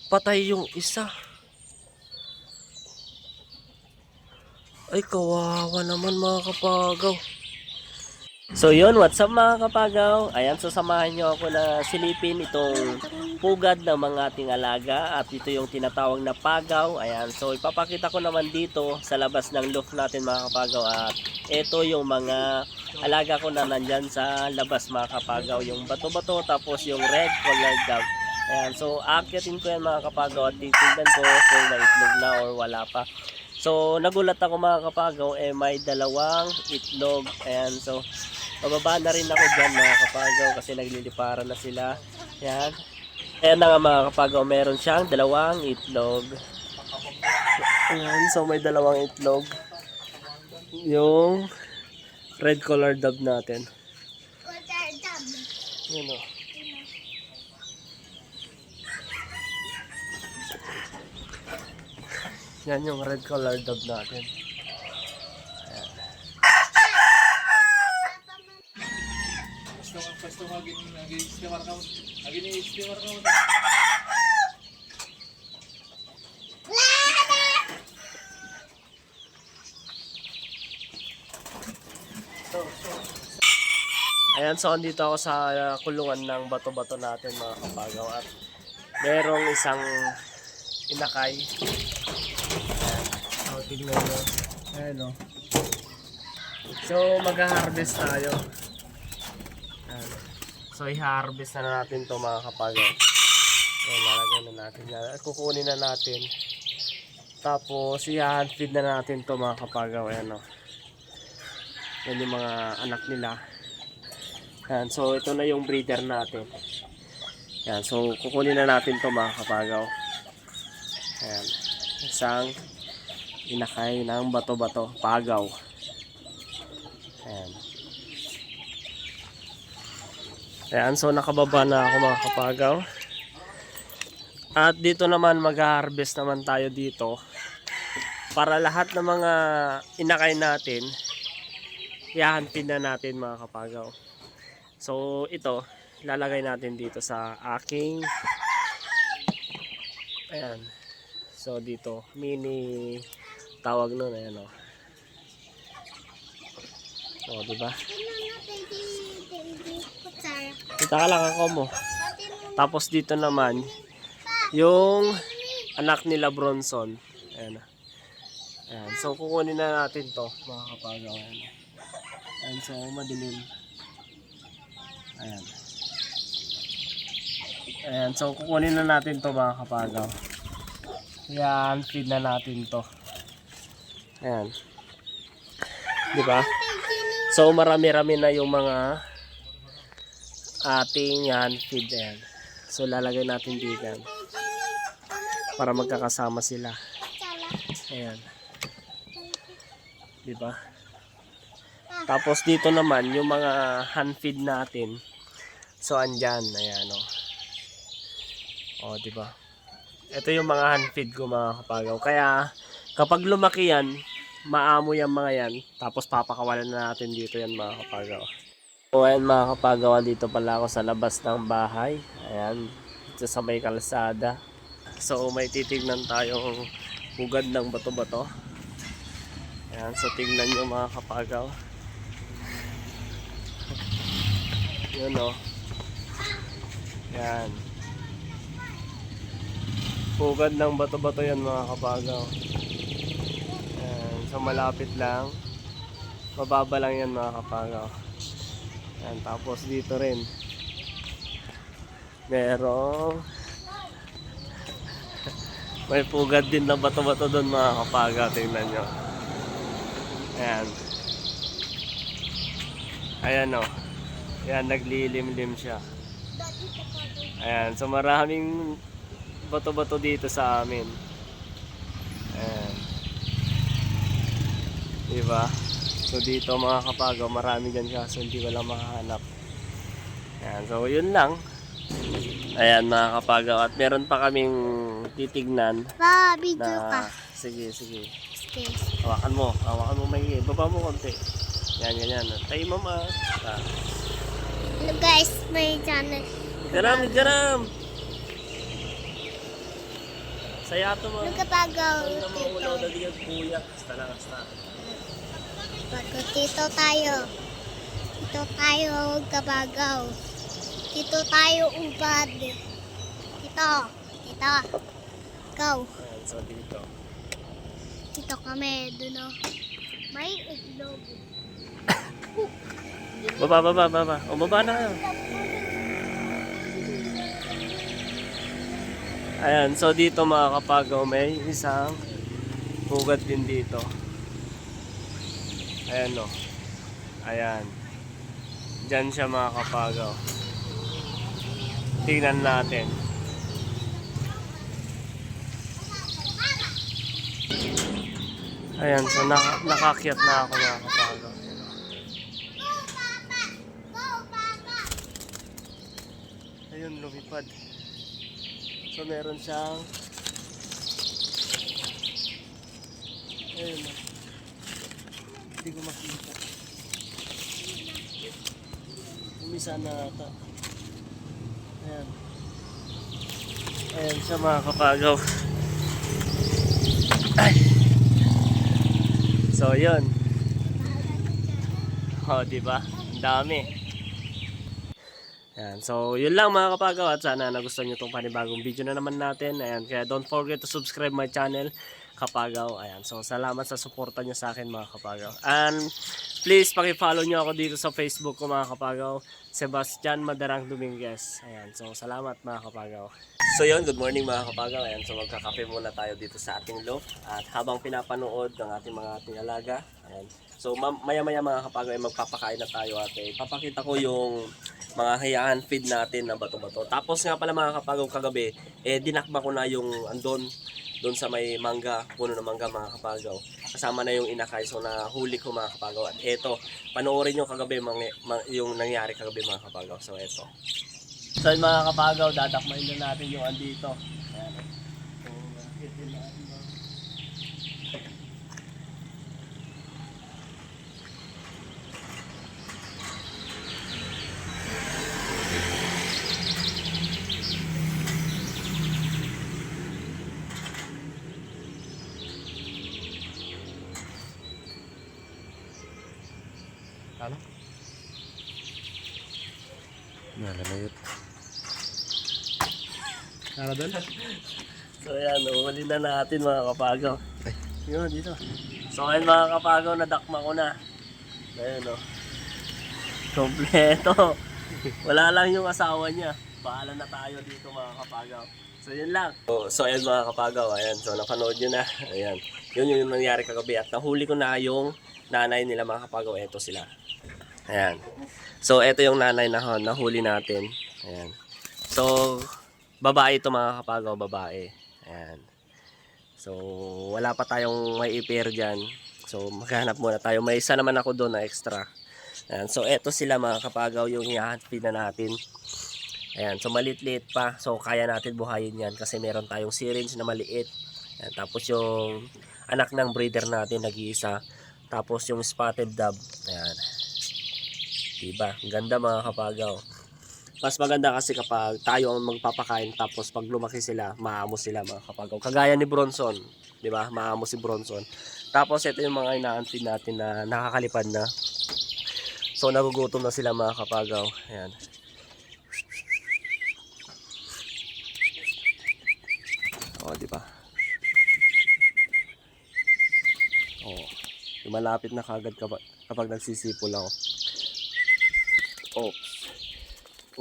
Patay yung isa. Ay, kawawa naman mga kapagaw. So yun, what's up mga kapagaw? Ayan, sasamahan nyo ako na silipin itong pugad ng mga ating alaga. At ito yung tinatawag na pagaw. Ayan, so ipapakita ko naman dito sa labas ng loft natin mga kapagaw. At ito yung mga alaga ko na nandyan sa labas mga kapagaw. Yung bato-bato tapos yung red colored dove. Ayan, so akyatin ko yan mga kapagaw at titignan ko kung naitlog na or wala pa. So nagulat ako mga kapagaw, may dalawang itlog. Ayan, so pababa na rin ako dyan mga kapagaw kasi nagliliparan na sila. Yan. Ayan na nga mga kapagaw, meron siyang dalawang itlog. Ayan, so may dalawang itlog. Yung red color dove natin. Yan o. Yan yung red color dove natin. Pasto nag-i-steamer ka. Nag-i-steamer ka. Ayan, so andito ako sa kulungan ng bato-bato natin mga kapagaw at merong isang inakay. Ayan, so tignan nyo. Ayan o. So mag-harvest tayo. Ayan. So i-harvest na natin to mga kapagaw. Ayan, lalagyan na natin yan. Kukunin na natin. Tapos i-hand feed na natin to mga kapagaw. Ayan o. Yan yung mga anak nila. Yan, so ito na yung breeder natin. Yan, so kukunin na natin to mga kapagaw. Ayan, isang inakay ng bato-bato, pagaw. Ayan. Ayan, so nakababa na ako mga kapagaw. At dito naman mag-harvest naman tayo dito. Para lahat ng mga inakay natin, ihahanpin na natin mga kapagaw. So ito, lalagay natin dito sa aking, ayan, so dito, mini tawag nun, ayan o. O, diba? Kita ka lang ako mo. Tapos dito naman, yung anak nila Bronson. Ayan. Ayan, so kukunin na natin to mga kapagaw. Ayan. Ayan, so madilim. Ayan. Ayan, so kukunin na natin to mga kapagaw. Ayan, feed na natin to. Ayan. Diba? So marami-rami na yung mga ating yan feed. Ayan. So lalagay natin dito para magkakasama sila. Ayan. Diba? Tapos dito naman yung mga hand feed natin. So andyan, ayan o. O, diba? Ito yung mga hand feed ko mga kapagaw. Kaya kapag lumaki yan, maamo yung mga yan. Tapos papakawalan na natin dito yan mga kapagaw. So ayan mga kapagaw, dito pala ako sa labas ng bahay. Ayan, dito sa may kalsada. So may titignan tayong pugad ng bato-bato. Ayan, so tignan nyo mga kapagaw. Yun o. Yan. Pugad ng bato-bato yan mga kapagaw. Yan. So malapit lang. Mababa lang yan mga kapagaw. Yan. Tapos dito rin. Merong may pugad din na bato-bato doon mga kapagaw. Tingnan nyo. Ayan. Ayan o. Ayan, naglilimlim siya. Ayan, so maraming bato-bato dito sa amin. Ayan. Diba? So dito mga kapagaw, marami dyan kaso hindi ko lang makahanap. Ayan, so yun lang. Ayan mga kapagaw, at meron pa kaming titignan. Pa, video ka. Sige, sige. Space. Hawakan mo may baba mo konti. Yan, ganyan. Tayo mama. Hello guys, may channel. Garam, garam. Saya to mo. Nagkapagaw Ang tito. maulaw na diyan kuya. Basta. Tito tayo. Tito tayo kabagaw. Tito tayo ubad. Tito. Tito. Go. Ayan, so dito. Tito kami doon oh. May itlog. Baba. O, baba na kayo. Ayan, so dito mga kapagaw, may isang pugad din dito. Ayan o. Ayan. Diyan siya mga kapagaw. Tingnan natin. Ayan, so nakakyat na ako mga kapagaw. Ayun, lumipad. So meron siyang ayun o. Hindi ko makita. Umisa na ata. Ayan. Ayan siya mga kapagaw. Ay. So yun. O, diba? Ang dami. Ayan, so yun lang mga kapagaw at sana nagustuhan nyo itong panibagong video na naman natin. Ayan, kaya don't forget to subscribe my channel, Kapagaw. Ayan, so salamat sa suporta nyo sa akin mga kapagaw. And please paki-follow nyo ako dito sa Facebook ko mga kapagaw, Sebastian Madarang Dominguez. Ayan, so salamat mga kapagaw. So yun, good morning mga kapagaw. Ayan, so magkakape muna tayo dito sa ating loft. At habang pinapanood ng ating mga alaga, ayan. So maya-maya mga kapagaw ay magpapakain na tayo at papakita ko yung mga hayaan feed natin na bato-bato. Tapos nga pala mga kapagaw kagabi, dinakba ko na yung doon sa may mangga, puno ng mangga mga kapagaw. Kasama na yung inakay, so nahuli ko mga kapagaw. At eto, panoorin nyo kagabi yung nangyari kagabi mga kapagaw. So eto. So yung mga kapagaw, dadakmain na natin yung andito. Ayan. Ano? Nalanayot. Tara doon. So ayan, uhuli na natin mga kapagaw. Yun, dito. So ayan mga kapagaw, nadakma ko na. Ayan o. Kompleto. Wala lang yung asawa niya. Bahala na tayo dito mga kapagaw. So yun lang. So ayan mga kapagaw, ayan. So napanood nyo na. Ayan. Yun yung nangyari kagabi. At nahuli ko na yung nanay nila mga kapagaw. Eto sila. Ayan. So eto yung nanay na nahuli natin. Ayan. So babae ito mga kapagaw, babae. Ayan. So wala pa tayong may i-pair dyan. So maghanap muna tayo. May isa naman ako doon na extra. Ayan. So eto sila mga kapagaw, yung i-feed na natin. Ayan. So maliit-liit pa. So kaya natin buhayin yan kasi meron tayong syringe na maliit. Ayan. Tapos yung anak ng breeder natin nag-iisa. Tapos yung spotted dove. Ayan. Diba? Ang ganda mga kapagaw. Mas maganda kasi kapag tayo ang magpapakain tapos pag lumaki sila, maamos sila mga kapagaw. Kagaya ni Bronson, diba? Maamos si Bronson. Tapos ito yung mga ina-feed natin na nakakalipad na. So nagugutom na sila mga kapagaw. Ayan. O, diba? O, lumalapit na kagad kapag nagsisipol ako. Oops.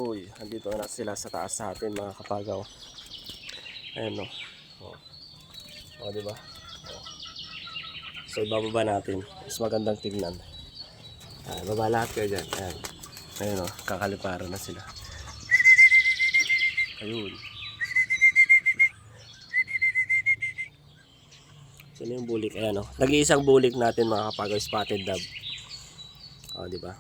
Uy, andito na sila sa taas sa atin mga kapagaw. Ayan o. O, diba? O. So, ibababa natin. Mas magandang tignan. Ayan, baba lahat kayo dyan. Ayan. Ayan o, kakaliparo na sila. Ayun. Sino yung bulik? Ayan o. Nag-iisang bulik natin mga kapagaw, spotted dove. O, diba?